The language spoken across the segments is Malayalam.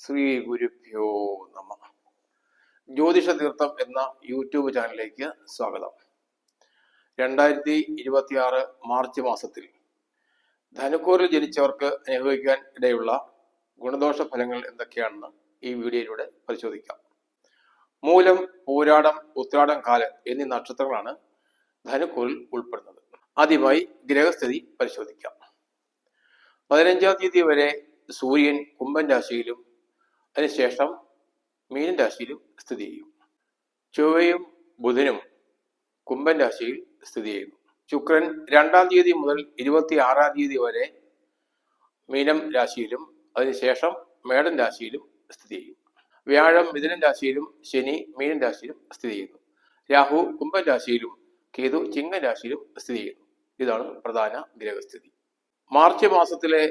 ശ്രീ ഗുരുഭ്യോ നമ. ജ്യോതിഷ തീർത്ഥം എന്ന യൂട്യൂബ് ചാനലിലേക്ക് സ്വാഗതം. 2026 മാർച്ച് മാസത്തിൽ ധനുക്കൂറിൽ ജനിച്ചവർക്ക് അനുഭവിക്കാൻ ഇടയുള്ള ഗുണദോഷ ഫലങ്ങൾ എന്തൊക്കെയാണെന്ന് ഈ വീഡിയോയിലൂടെ പരിശോധിക്കാം. മൂലം, പൂരാടം, ഉത്രാടം, കാലം എന്നീ നക്ഷത്രങ്ങളാണ് ധനുക്കൂറിൽ ഉൾപ്പെടുന്നത്. ആദ്യമായി ഗ്രഹസ്ഥിതി പരിശോധിക്കാം. 15-ാം തീയതി വരെ സൂര്യൻ കുംഭൻ രാശിയിലും അതിനുശേഷം മീനൻ രാശിയിലും സ്ഥിതി ചെയ്യും. ചൊവ്വയും ബുധനും കുംഭൻ രാശിയിൽ സ്ഥിതി ചെയ്യുന്നു. ശുക്രൻ 2-ാം തീയതി മുതൽ 26-ാം തീയതി വരെ മീനം രാശിയിലും അതിനുശേഷം മേടൻ രാശിയിലും സ്ഥിതി ചെയ്യും. വ്യാഴം മിഥുനൻ രാശിയിലും ശനി മീനൻ രാശിയിലും സ്ഥിതി ചെയ്യുന്നു. രാഹു കുംഭൻ രാശിയിലും കേതു ചിങ്ങൻ രാശിയിലും സ്ഥിതി ചെയ്യുന്നു. ഇതാണ് പ്രധാന ഗ്രഹസ്ഥിതി. മാർച്ച് മാസത്തിലെ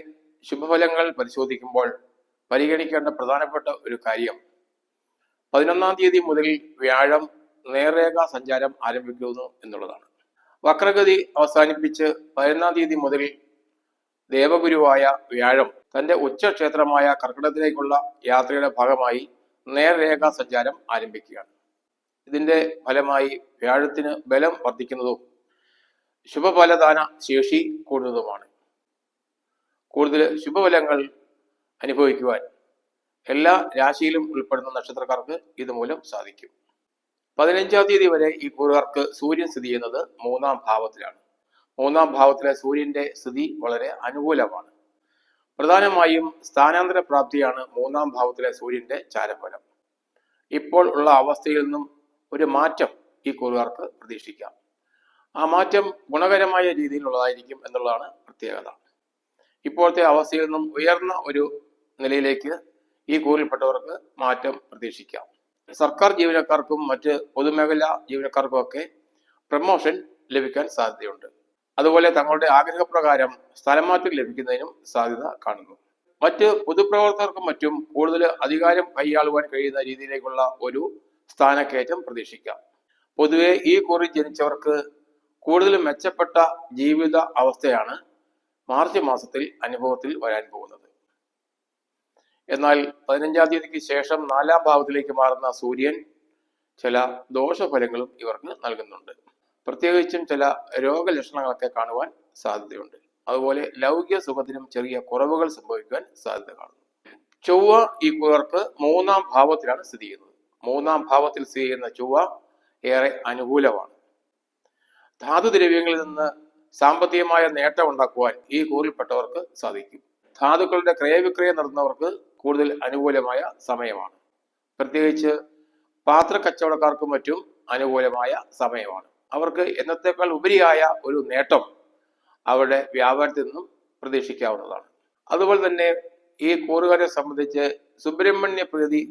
ശുഭഫലങ്ങൾ പരിശോധിക്കുമ്പോൾ പരിഗണിക്കേണ്ട പ്രധാനപ്പെട്ട ഒരു കാര്യം 11-ാം തീയതി മുതൽ വ്യാഴം നേർരേഖാ സഞ്ചാരം ആരംഭിക്കുന്നു എന്നുള്ളതാണ്. വക്രഗതി അവസാനിപ്പിച്ച് 11-ാം തീയതി മുതൽ ദേവഗുരുവായ വ്യാഴം തന്റെ ഉച്ചക്ഷേത്രമായ കർക്കിടകത്തിലേക്കുള്ള യാത്രയുടെ ഭാഗമായി നേർരേഖാ സഞ്ചാരം ആരംഭിക്കുകയാണ്. ഇതിന്റെ ഫലമായി വ്യാഴത്തിന് ബലം വർദ്ധിക്കുന്നതും ശുഭഫലദാന ശേഷി കൂടുന്നതുമാണ്. കൂടുതൽ ശുഭഫലങ്ങൾ അനുഭവിക്കുവാൻ എല്ലാ രാശിയിലും ഉൾപ്പെടുന്ന നക്ഷത്രക്കാർക്ക് ഇതുമൂലം സാധിക്കും. 15-ാം തീയതി വരെ ഈ കൂറുകാർക്ക് സൂര്യൻ സ്ഥിതി ചെയ്യുന്നത് 3-ാം ഭാവത്തിലാണ്. 3-ാം ഭാവത്തിലെ സൂര്യന്റെ സ്ഥിതി വളരെ അനുകൂലമാണ്. പ്രധാനമായും സ്ഥാനാന്തര പ്രാപ്തിയാണ് 3-ാം ഭാവത്തിലെ സൂര്യന്റെ ചാരഫലം. ഇപ്പോൾ ഉള്ള അവസ്ഥയിൽ നിന്നും ഒരു മാറ്റം ഈ കൂറുകാർക്ക് പ്രതീക്ഷിക്കാം. ആ മാറ്റം ഗുണകരമായ രീതിയിലുള്ളതായിരിക്കും എന്നുള്ളതാണ് പ്രത്യേകത. ഇപ്പോഴത്തെ അവസ്ഥയിൽ നിന്നും ഉയർന്ന ഒരു നിലയിലേക്ക് ഈ കൂറിൽപ്പെട്ടവർക്ക് മാറ്റം പ്രതീക്ഷിക്കാം. സർക്കാർ ജീവനക്കാർക്കും മറ്റ് പൊതുമേഖലാ ജീവനക്കാർക്കും ഒക്കെ പ്രമോഷൻ ലഭിക്കാൻ സാധ്യതയുണ്ട്. അതുപോലെ തങ്ങളുടെ ആഗ്രഹപ്രകാരം സ്ഥലമാറ്റം ലഭിക്കുന്നതിനും സാധ്യത കാണുന്നു. മറ്റ് പൊതുപ്രവർത്തകർക്കും മറ്റും കൂടുതൽ അധികാരം കൈയാളുവാൻ കഴിയുന്ന രീതിയിലേക്കുള്ള ഒരു സ്ഥാനക്കയറ്റം പ്രതീക്ഷിക്കാം. പൊതുവെ ഈ കൂറിൽ ജനിച്ചവർക്ക് കൂടുതൽ മെച്ചപ്പെട്ട ജീവിത അവസ്ഥയാണ് മാർച്ച് മാസത്തിൽ അനുഭവത്തിൽ വരാൻ പോകുന്നത്. എന്നാൽ 15-ാം തീയതിക്ക് ശേഷം 4-ാം ഭാവത്തിലേക്ക് മാറുന്ന സൂര്യൻ ചില ദോഷഫലങ്ങളും ഇവർക്ക് നൽകുന്നുണ്ട്. പ്രത്യേകിച്ചും ചില രോഗലക്ഷണങ്ങളൊക്കെ കാണുവാൻ സാധ്യതയുണ്ട്. അതുപോലെ ലൗകിക സുഖത്തിനും ചെറിയ കുറവുകൾ സംഭവിക്കാൻ സാധ്യത കാണുന്നു. ചൊവ്വ ഈ കൂറുകാർക്ക് 3-ാം ഭാവത്തിലാണ് സ്ഥിതി ചെയ്യുന്നത്. 3-ാം ഭാവത്തിൽ സ്ഥിതി ചെയ്യുന്ന ചൊവ്വ ഏറെ അനുകൂലമാണ്. ധാതുദ്രവ്യങ്ങളിൽ നിന്ന് സാമ്പത്തികമായ നേട്ടം ഉണ്ടാക്കുവാൻ ഈ കൂറിൽപ്പെട്ടവർക്ക് സാധിക്കും. ധാതുക്കളുടെ ക്രയവിക്രയം നടത്തുന്നവർക്ക് കൂടുതൽ അനുകൂലമായ സമയമാണ്. പ്രത്യേകിച്ച് പാത്ര കച്ചവടക്കാർക്കും മറ്റും അനുകൂലമായ സമയമാണ്. അവർക്ക് എന്നത്തേക്കാൾ ഉപരിയായ ഒരു നേട്ടം അവരുടെ വ്യാപാരത്തിൽ നിന്നും പ്രതീക്ഷിക്കാവുന്നതാണ്. അതുപോലെ തന്നെ ഈ കൂറുകാരെ സംബന്ധിച്ച് സുബ്രഹ്മണ്യ പ്രീതി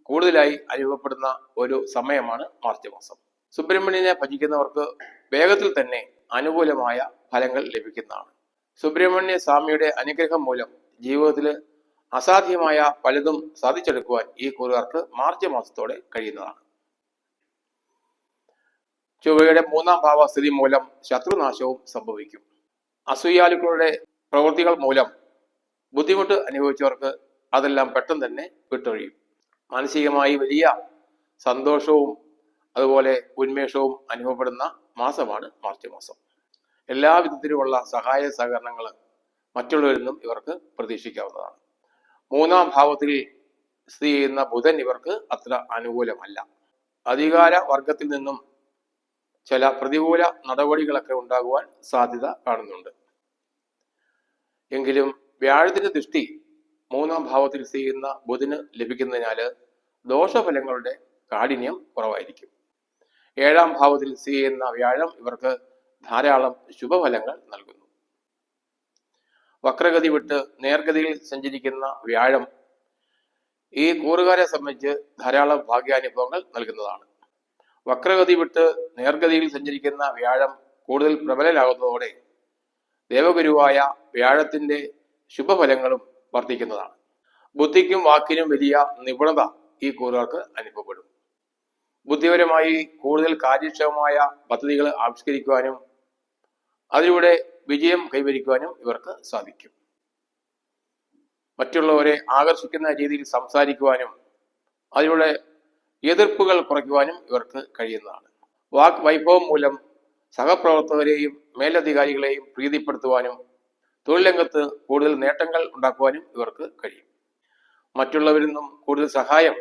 കൂടുതലായി അനുഭവപ്പെടുന്ന ഒരു സമയമാണ് മാർച്ച് മാസം. സുബ്രഹ്മണ്യനെ ഭജിക്കുന്നവർക്ക് വേഗത്തിൽ തന്നെ അനുകൂലമായ ഫലങ്ങൾ ലഭിക്കുന്നതാണ്. സുബ്രഹ്മണ്യ സ്വാമിയുടെ അനുഗ്രഹം മൂലം ജീവിതത്തിൽ അസാധ്യമായ പലതും സാധിച്ചെടുക്കുവാൻ ഈ കൂറുകാർക്ക് മാർച്ച് മാസത്തോടെ കഴിയുന്നതാണ്. ചൊവ്വയുടെ 3-ാം ഭാവസ്ഥിതി മൂലം ശത്രുനാശവും സംഭവിക്കും. അസൂയാലുക്കളുടെ പ്രവൃത്തികൾ മൂലം ബുദ്ധിമുട്ട് അനുഭവിച്ചവർക്ക് അതെല്ലാം പെട്ടെന്ന് തന്നെ വിട്ടൊഴിയും. മാനസികമായി വലിയ സന്തോഷവും അതുപോലെ ഉന്മേഷവും അനുഭവപ്പെടുന്ന മാസമാണ് മാർച്ച് മാസം. എല്ലാ വിധത്തിലുമുള്ള സഹായ സഹകരണങ്ങൾ മറ്റുള്ളവരിൽ നിന്നും ഇവർക്ക് പ്രതീക്ഷിക്കാവുന്നതാണ്. 3-ാം ഭാവത്തിൽ സ്ഥിതി ചെയ്യുന്ന ബുധൻ ഇവർക്ക് അത്ര അനുകൂലമല്ല. അധികാര വർഗത്തിൽ നിന്നും ചില പ്രതികൂല നടപടികളൊക്കെ ഉണ്ടാകുവാൻ സാധ്യത കാണുന്നുണ്ട്. എങ്കിലും വ്യാഴത്തിന്റെ ദൃഷ്ടി 3-ാം ഭാവത്തിൽ സ്ഥിതി ചെയ്യുന്ന ബുധന് ലഭിക്കുന്നതിനാൽ ദോഷഫലങ്ങളുടെ കാഠിന്യം കുറവായിരിക്കും. 7-ാം ഭാവത്തിൽ സ്ഥിതി ചെയ്യുന്ന വ്യാഴം ഇവർക്ക് ധാരാളം ശുഭഫലങ്ങൾ നൽകുന്നു. വക്രഗതി വിട്ട് നേർഗതിയിൽ സഞ്ചരിക്കുന്ന വ്യാഴം ഈ കൂറുകാരെ സംബന്ധിച്ച് ധാരാളം ഭാഗ്യാനുഭവങ്ങൾ നൽകുന്നതാണ്. വക്രഗതി വിട്ട് നേർഗതിയിൽ സഞ്ചരിക്കുന്ന വ്യാഴം കൂടുതൽ പ്രബലനാകുന്നതോടെ ദേവഗുരുവായ വ്യാഴത്തിന്റെ ശുഭഫലങ്ങളും വർദ്ധിക്കുന്നതാണ്. ബുദ്ധിക്കും വാക്കിനും വലിയ നിപുണത ഈ കൂറുകാർക്ക് അനുഭവപ്പെടും. ബുദ്ധിപരമായി കൂടുതൽ കാര്യക്ഷമമായ പദ്ധതികൾ ആവിഷ്കരിക്കുവാനും അതിലൂടെ വിജയം കൈവരിക്കുവാനും ഇവർക്ക് സാധിക്കും. മറ്റുള്ളവരെ ആകർഷിക്കുന്ന രീതിയിൽ സംസാരിക്കുവാനും അതിലൂടെ എതിർപ്പുകൾ കുറയ്ക്കുവാനും ഇവർക്ക് കഴിയുന്നതാണ്. വാക് വൈഭവം മൂലം സഹപ്രവർത്തകരെയും മേലധികാരികളെയും പ്രീതിപ്പെടുത്തുവാനും തൊഴിൽ രംഗത്ത് കൂടുതൽ നേട്ടങ്ങൾ ഉണ്ടാക്കുവാനും ഇവർക്ക് കഴിയും. മറ്റുള്ളവരിൽ നിന്നും കൂടുതൽ സഹായം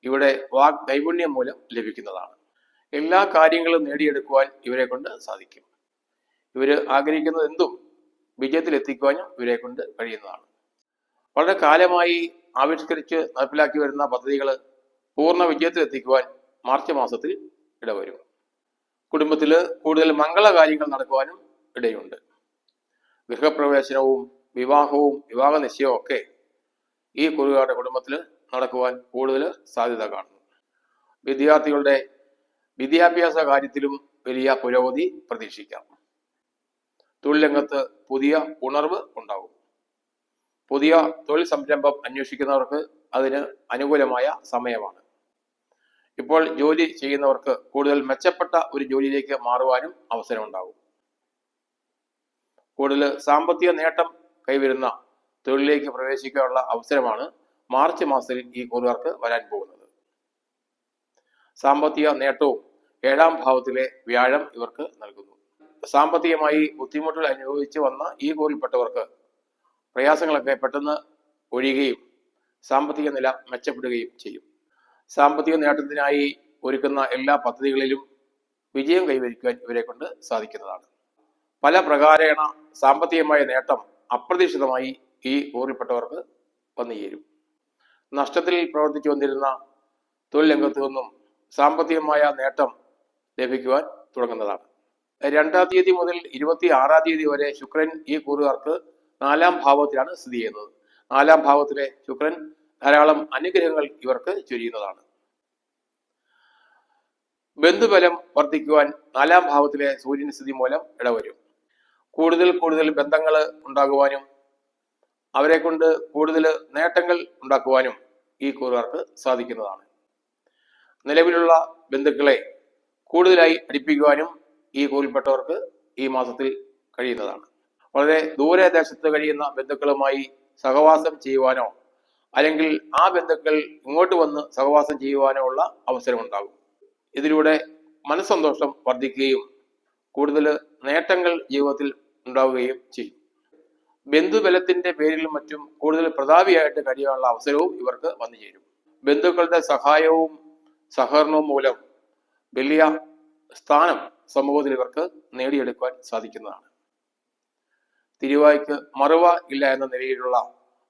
ഇവിടെ വാക് നൈപുണ്യം മൂലം ലഭിക്കുന്നതാണ്. എല്ലാ കാര്യങ്ങളും നേടിയെടുക്കുവാൻ ഇവരെ കൊണ്ട് സാധിക്കും. ഇവര് ആഗ്രഹിക്കുന്നത് എന്തും വിജയത്തിലെത്തിക്കുവാനും ഇവരെ കൊണ്ട് കഴിയുന്നതാണ്. വളരെ കാലമായി ആവിഷ്കരിച്ച് നടപ്പിലാക്കി വരുന്ന പദ്ധതികൾ പൂർണ്ണ വിജയത്തിലെത്തിക്കുവാൻ മാർച്ച് മാസത്തിൽ ഇടവരും. കുടുംബത്തിൽ കൂടുതൽ മംഗളകാര്യങ്ങൾ നടക്കുവാനും ഇടയുണ്ട്. ഗൃഹപ്രവേശനവും വിവാഹവും വിവാഹ നിശ്ചയവും ഒക്കെ ഈ കുറുകാരുടെ കുടുംബത്തിൽ നടക്കുവാൻ കൂടുതൽ സാധ്യത കാണുന്നു. വിദ്യാർത്ഥികളുടെ വിദ്യാഭ്യാസ കാര്യത്തിലും വലിയ പുരോഗതി പ്രതീക്ഷിക്കാം. തൊഴിൽ രംഗത്ത് പുതിയ ഉണർവ് ഉണ്ടാകും. പുതിയ തൊഴിൽ സംരംഭം അന്വേഷിക്കുന്നവർക്ക് അതിന് അനുകൂലമായ സമയമാണ്. ഇപ്പോൾ ജോലി ചെയ്യുന്നവർക്ക് കൂടുതൽ മെച്ചപ്പെട്ട ഒരു ജോലിയിലേക്ക് മാറുവാനും അവസരമുണ്ടാകും. കൂടുതൽ സാമ്പത്തിക നേട്ടം കൈവരുന്ന തൊഴിലിലേക്ക് പ്രവേശിക്കാനുള്ള അവസരമാണ് മാർച്ച് മാസത്തിൽ ഈ കുറുകാർക്ക് വരാൻ പോകുന്നത്. സാമ്പത്തിക നേട്ടവും 7ാം ഭാവത്തിലെ വ്യാഴം ഇവർക്ക് നൽകുന്നു. സാമ്പത്തികമായി ബുദ്ധിമുട്ടുകൾ അനുഭവിച്ച് വന്ന ഈ കൂറിൽപ്പെട്ടവർക്ക് പ്രയാസങ്ങളൊക്കെ പെട്ടെന്ന് ഒഴിയുകയും സാമ്പത്തിക നില മെച്ചപ്പെടുകയും ചെയ്യും. സാമ്പത്തിക നേട്ടത്തിനായി ഒരുക്കുന്ന എല്ലാ പദ്ധതികളിലും വിജയം കൈവരിക്കുവാൻ ഇവരെ കൊണ്ട് സാധിക്കുന്നതാണ്. പല പ്രകാരേണ സാമ്പത്തികമായ നേട്ടം അപ്രതീക്ഷിതമായി ഈ കൂറിൽപ്പെട്ടവർക്ക് വന്നു ചേരും. നഷ്ടത്തിൽ പ്രവർത്തിച്ചു വന്നിരുന്ന തൊഴിൽ രംഗത്തു നിന്നും സാമ്പത്തികമായ നേട്ടം ലഭിക്കുവാൻ തുടങ്ങുന്നതാണ്. 2-ാം തീയതി മുതൽ 26-ാം തീയതി വരെ ശുക്രൻ ഈ കൂറുകാർക്ക് 4-ാം ഭാവത്തിലാണ് സ്ഥിതി ചെയ്യുന്നത്. 4-ാം ഭാവത്തിലെ ശുക്രൻ ധാരാളം അനുഗ്രഹങ്ങൾ ഇവർക്ക് ചൊരിയുന്നതാണ്. ബന്ധുബലം വർദ്ധിക്കുവാൻ 4-ാം ഭാവത്തിലെ സൂര്യൻ സ്ഥിതി മൂലം ഇടവരും. കൂടുതൽ ബന്ധങ്ങൾ ഉണ്ടാകുവാനും അവരെ കൊണ്ട് കൂടുതൽ നേട്ടങ്ങൾ ഉണ്ടാക്കുവാനും ഈ കൂറുകാർക്ക് സാധിക്കുന്നതാണ്. നിലവിലുള്ള ബന്ധുക്കളെ കൂടുതലായി അടുപ്പിക്കുവാനും ഈ കൂറിൽപ്പെട്ടവർക്ക് ഈ മാസത്തിൽ കഴിയുന്നതാണ്. വളരെ ദൂരദേശത്ത് കഴിയുന്ന ബന്ധുക്കളുമായി സഹവാസം ചെയ്യുവാനോ അല്ലെങ്കിൽ ആ ബന്ധുക്കൾ ഇങ്ങോട്ട് വന്ന് സഹവാസം ചെയ്യുവാനോ ഉള്ള അവസരമുണ്ടാകും. ഇതിലൂടെ മനസ്സന്തോഷം വർദ്ധിക്കുകയും കൂടുതൽ നേട്ടങ്ങൾ ജീവിതത്തിൽ ഉണ്ടാവുകയും ചെയ്യും. ബന്ധുബലത്തിന്റെ പേരിലും മറ്റും കൂടുതൽ പ്രതാപിയായിട്ട് കഴിയാനുള്ള അവസരവും ഇവർക്ക് വന്നു ചേരും. ബന്ധുക്കളുടെ സഹായവും സഹകരണവും മൂലം വലിയ സ്ഥാനം സമൂഹത്തിൽ ഇവർക്ക് നേടിയെടുക്കുവാൻ സാധിക്കുന്നതാണ്. തിരുവായ്ക്ക് മറുവ ഇല്ല എന്ന നിലയിലുള്ള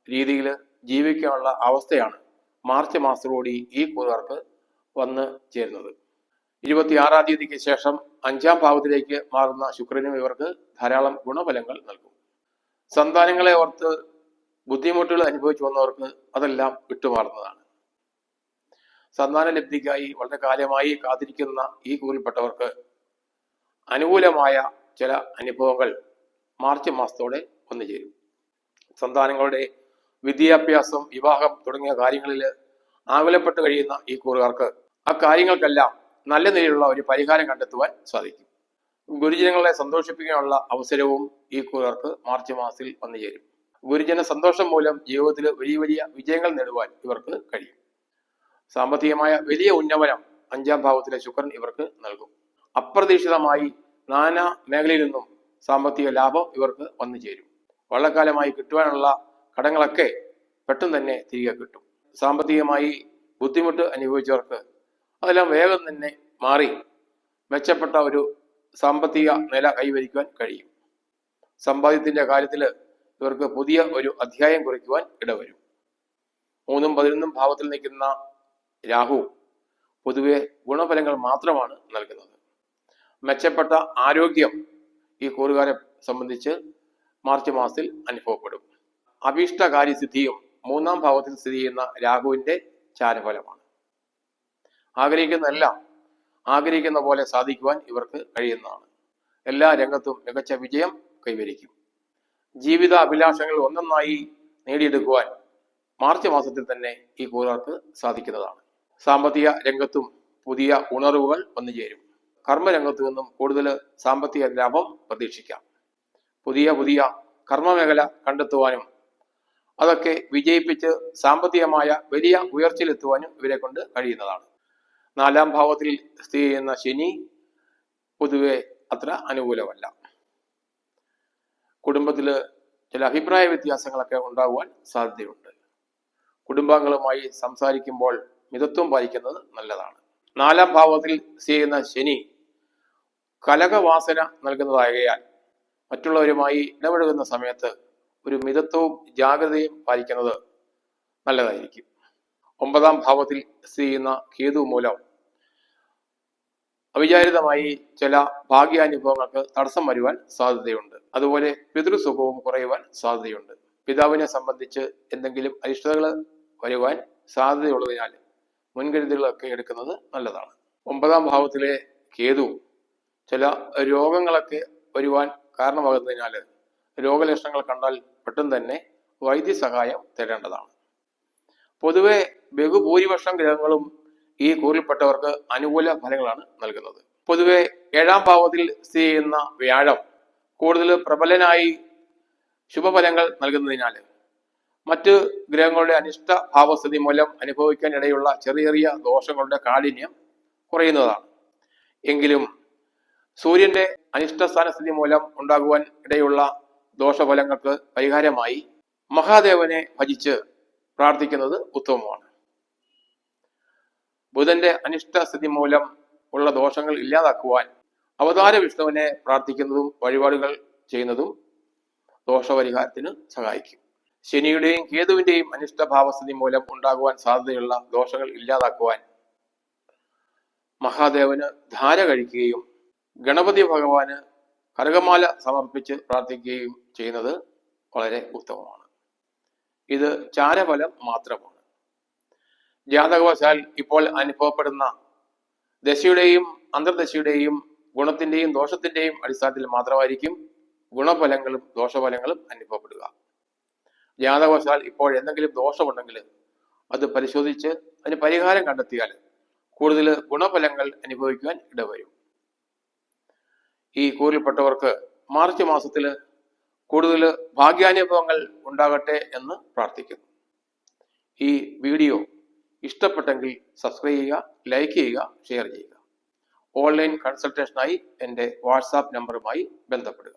രീതിയിൽ ജീവിക്കാനുള്ള അവസ്ഥയാണ് മാർച്ച് മാസത്തോടുകൂടി ഈ കൂറുകാർക്ക് വന്ന് ചേരുന്നത്. 26-ാം തീയതിക്ക് ശേഷം 5-ാം ഭാവത്തിലേക്ക് മാറുന്ന ശുക്രനും ഇവർക്ക് ധാരാളം ഗുണഫലങ്ങൾ നൽകും. സന്താനങ്ങളെ ഓർത്ത് ബുദ്ധിമുട്ടുകൾ അനുഭവിച്ചു വന്നവർക്ക് അതെല്ലാം വിട്ടുമാറുന്നതാണ്. സന്താന ലബ്ധിക്കായി വളരെ കാലമായി കാത്തിരിക്കുന്ന ഈ കൂറിൽപ്പെട്ടവർക്ക് അനുകൂലമായ ചില അനുഭവങ്ങൾ മാർച്ച് മാസത്തോടെ വന്നു ചേരും. സന്താനങ്ങളുടെ വിദ്യാഭ്യാസം, വിവാഹം തുടങ്ങിയ കാര്യങ്ങളിൽ ആകുലപ്പെട്ട് കഴിയുന്ന ഈ കൂറുകാർക്ക് ആ കാര്യങ്ങൾക്കെല്ലാം നല്ല നിലയിലുള്ള ഒരു പരിഹാരം കണ്ടെത്തുവാൻ സാധിക്കും. ഗുരുജനങ്ങളെ സന്തോഷിപ്പിക്കാനുള്ള അവസരവും ഈ കൂറുകാർക്ക് മാർച്ച് മാസത്തിൽ വന്നു ചേരും. ഗുരുജന സന്തോഷം മൂലം ജീവിതത്തിൽ വലിയ വിജയങ്ങൾ നേടുവാൻ ഇവർക്ക് കഴിയും. സാമ്പത്തികമായ വലിയ ഉന്നമനം 5-ാം ഭാവത്തിലെ ശുക്രൻ ഇവർക്ക് നൽകും. അപ്രതീക്ഷിതമായി നാനാ മേഖലയിൽ നിന്നും സാമ്പത്തിക ലാഭം ഇവർക്ക് വന്നു ചേരും. വളരെക്കാലമായി കിട്ടുവാനുള്ള കടങ്ങളൊക്കെ പെട്ടെന്ന് തന്നെ തിരികെ കിട്ടും. സാമ്പത്തികമായി ബുദ്ധിമുട്ട് അനുഭവിച്ചവർക്ക് അതെല്ലാം വേഗം തന്നെ മാറി മെച്ചപ്പെട്ട ഒരു സാമ്പത്തിക നില കൈവരിക്കുവാൻ കഴിയും. സമ്പാദ്യത്തിന്റെ കാര്യത്തിൽ ഇവർക്ക് പുതിയ ഒരു അധ്യായം കുറിക്കുവാൻ ഇടവരും. 3-ഉം 11-ഉം ഭാവത്തിൽ നിൽക്കുന്ന രാഹു പൊതുവെ ഗുണഫലങ്ങൾ മാത്രമാണ് നൽകുന്നത്. മെച്ചപ്പെട്ട ആരോഗ്യം ഈ കൂറുകാരെ സംബന്ധിച്ച് മാർച്ച് മാസത്തിൽ അനുഭവപ്പെടും. അഭീഷ്ട കാര്യസിദ്ധിയും 3-ാം ഭാവത്തിൽ സ്ഥിതി ചെയ്യുന്ന രാഹുവിന്റെ ചാരഫലമാണ്. ആഗ്രഹിക്കുന്ന പോലെ സാധിക്കുവാൻ ഇവർക്ക് കഴിയുന്നതാണ്. എല്ലാ രംഗത്തും മികച്ച വിജയം കൈവരിക്കും. ജീവിത അഭിലാഷങ്ങൾ ഒന്നൊന്നായി നേടിയെടുക്കുവാൻ മാർച്ച് മാസത്തിൽ തന്നെ ഈ കൂറുകാർക്ക് സാധിക്കുന്നതാണ്. സാമ്പത്തിക രംഗത്തും പുതിയ ഉണർവുകൾ വന്നു ചേരും. കർമ്മരംഗത്തു നിന്നും കൂടുതൽ സാമ്പത്തിക ലാഭം പ്രതീക്ഷിക്കാം. പുതിയ കർമ്മമേഖല കണ്ടെത്തുവാനും അതൊക്കെ വിജയിപ്പിച്ച് സാമ്പത്തികമായ വലിയ ഉയർച്ചയിലെത്തുവാനും ഇവരെ കൊണ്ട് കഴിയുന്നതാണ്. 4-ാം ഭാവത്തിൽ സ്ഥിതി ചെയ്യുന്ന ശനി പൊതുവെ അത്ര അനുകൂലമല്ല. കുടുംബത്തിൽ ചില അഭിപ്രായ വ്യത്യാസങ്ങളൊക്കെ ഉണ്ടാകുവാൻ സാധ്യതയുണ്ട്. കുടുംബാംഗങ്ങളുമായി സംസാരിക്കുമ്പോൾ മിതത്വം പാലിക്കുന്നത് നല്ലതാണ്. 4-ാം ഭാവത്തിൽ സ്ഥിതി ചെയ്യുന്ന ശനി കലഹവാസന നൽകുന്നതാകയാൽ മറ്റുള്ളവരുമായി ഇടപഴകുന്ന സമയത്ത് ഒരു മിതത്വവും ജാഗ്രതയും പാലിക്കുന്നത് നല്ലതായിരിക്കും. 9-ാം ഭാവത്തിൽ സ്ഥിതി ചെയ്യുന്ന കേതു മൂലം അവിചാരിതമായി ചില ഭാഗ്യാനുഭവങ്ങൾക്ക് തടസ്സം വരുവാൻ സാധ്യതയുണ്ട്. അതുപോലെ പിതൃസുഖവും കുറയുവാൻ സാധ്യതയുണ്ട്. പിതാവിനെ സംബന്ധിച്ച് എന്തെങ്കിലും അരിഷ്ടതകൾ വരുവാൻ സാധ്യതയുള്ളതിനാൽ മുൻകരുതലുകളൊക്കെ എടുക്കുന്നത് നല്ലതാണ്. 9-ാം ഭാവത്തിലെ കേതു ചില രോഗങ്ങളൊക്കെ വരുവാൻ കാരണമാകുന്നതിനാൽ രോഗലക്ഷണങ്ങൾ കണ്ടാൽ പെട്ടെന്ന് തന്നെ വൈദ്യസഹായം തേടേണ്ടതാണ്. പൊതുവെ ബഹുഭൂരിപക്ഷം ഗ്രഹങ്ങളും ഈ കൂറിൽപ്പെട്ടവർക്ക് അനുകൂല ഫലങ്ങളാണ് നൽകുന്നത്. പൊതുവെ 7-ാം ഭാവത്തിൽ സ്ഥിതി ചെയ്യുന്ന വ്യാഴം കൂടുതൽ പ്രബലനായി ശുഭഫലങ്ങൾ നൽകുന്നതിനാൽ മറ്റ് ഗ്രഹങ്ങളുടെ അനിഷ്ട ഭാവസ്ഥിതി മൂലം അനുഭവിക്കാൻ ഇടയുള്ള ചെറിയ ചെറിയ ദോഷങ്ങളുടെ കാഠിന്യം കുറയുന്നതാണ്. എങ്കിലും സൂര്യന്റെ അനിഷ്ടസ്ഥാനസ്ഥിതി മൂലം ഉണ്ടാകുവാൻ ഇടയുള്ള ദോഷഫലങ്ങൾക്ക് പരിഹാരമായി മഹാദേവനെ ഭജിച്ച് പ്രാർത്ഥിക്കുന്നത് ഉത്തമമാണ്. ബുധന്റെ അനിഷ്ടസ്ഥിതി മൂലം ഉള്ള ദോഷങ്ങൾ ഇല്ലാതാക്കുവാൻ അവതാര വിഷ്ണുവിനെ പ്രാർത്ഥിക്കുന്നതും വഴിപാടുകൾ ചെയ്യുന്നതും ദോഷപരിഹാരത്തിന് സഹായിക്കും. ശനിയുടെയും കേതുവിന്റെയും അനിഷ്ടഭാവസ്ഥിതി മൂലം ഉണ്ടാകുവാൻ സാധ്യതയുള്ള ദോഷങ്ങൾ ഇല്ലാതാക്കുവാൻ മഹാദേവന് ധാര കഴിക്കുകയും ഗണപതി ഭഗവാന് കനകമാല സമർപ്പിച്ച് പ്രാർത്ഥിക്കുകയും ചെയ്യുന്നത് വളരെ ഉത്തമമാണ്. ഇത് ചാരഫലം മാത്രമാണ്. ജാതകവശാൽ ഇപ്പോൾ അനുഭവപ്പെടുന്ന ദശയുടെയും അന്തർദശയുടെയും ഗുണത്തിന്റെയും ദോഷത്തിന്റെയും അടിസ്ഥാനത്തിൽ മാത്രമായിരിക്കും ഗുണഫലങ്ങളും ദോഷഫലങ്ങളും അനുഭവപ്പെടുക. ജാതകവശാൽ ഇപ്പോൾ എന്തെങ്കിലും ദോഷമുണ്ടെങ്കിൽ അത് പരിശോധിച്ച് അതിന് പരിഹാരം കണ്ടെത്തിയാൽ കൂടുതൽ ഗുണഫലങ്ങൾ അനുഭവിക്കുവാൻ ഇടവരും. ഈ കൂറിൽപ്പെട്ടവർക്ക് മാർച്ച് മാസത്തിൽ കൂടുതൽ ഭാഗ്യാനുഭവങ്ങൾ ഉണ്ടാകട്ടെ എന്ന് പ്രാർത്ഥിക്കുന്നു. ഈ വീഡിയോ ഇഷ്ടപ്പെട്ടെങ്കിൽ സബ്സ്ക്രൈബ് ചെയ്യുക, ലൈക്ക് ചെയ്യുക, ഷെയർ ചെയ്യുക. ഓൺലൈൻ കൺസൾട്ടേഷനായി എൻ്റെ വാട്സാപ്പ് നമ്പറുമായി ബന്ധപ്പെടുക.